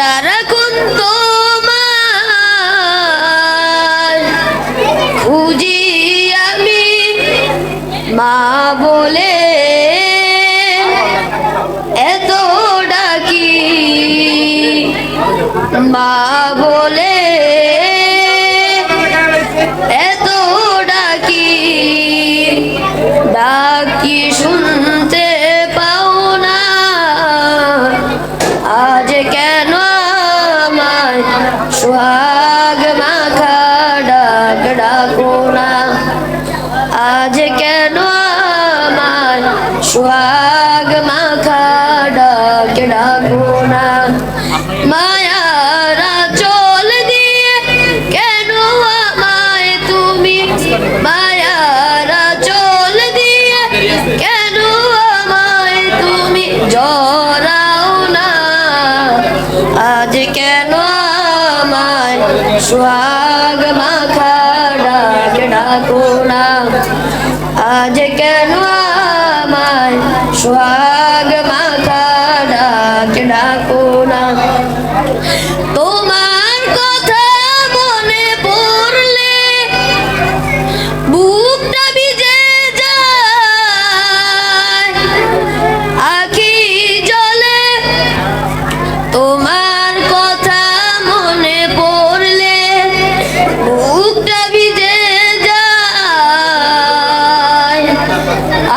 সারাক্ষণ তোমার খুঁজি আমি মা বলে এত ডাকি মা বলে এত ডাকি ডাকি শুনতে পাও না আজ কেন আমায় সোহাগ মাখা ডাক ডাকো না আজ কেন আমায় সোহাগ মাখা ডাক ডাকো না মায়ারা চল দিয়ে কেন আমায় তুমি মায়ারা চল দিয়ে কেন আমায় তুমি জড়াও না আজ কেন আমায় সোহাগ মাখা ডাক ডাকো না আজ কেন আমায় সোহাগ মাখা ডাক ডাকো না তোমার কথা মনে পড়লে বুকটা ভিজে যায় আখি জলে তোমার কথা মনে পড়লে বুকটা ভিজে যায়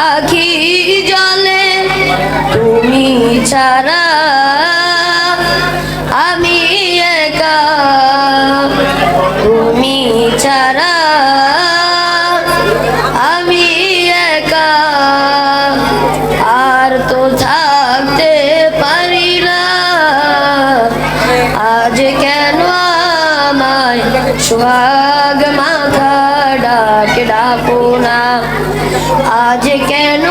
আখি জলে তুমি ছাড়া আমি একা তুমি ছাড়া আমি একা আর তো থাকতে পারি না আজ কেন আমায় সোহাগ মাখা ডাক ডাকো না আজ কেন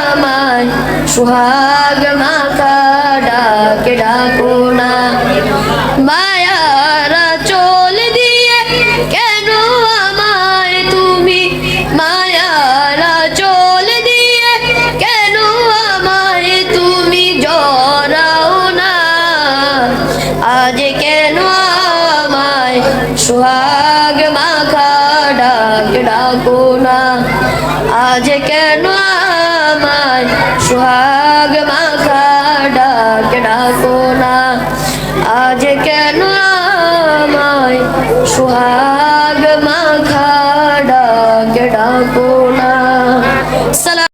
আমায় সোহাগ মাখা ডাক ডাকো না মায়ারা চল দিয়ে কেন আমায় তুমি মায়ারা চল দিয়ে কেন আমায় তুমি জড়াও না আজ কেন আমায় সোহাগ মাখা ডাক ডাকো না আজ কেন আমায় সোহাগ মাখা ডাক ডাকো না আজ কেন আমায় সোহাগ মাখা ডাক ডাকো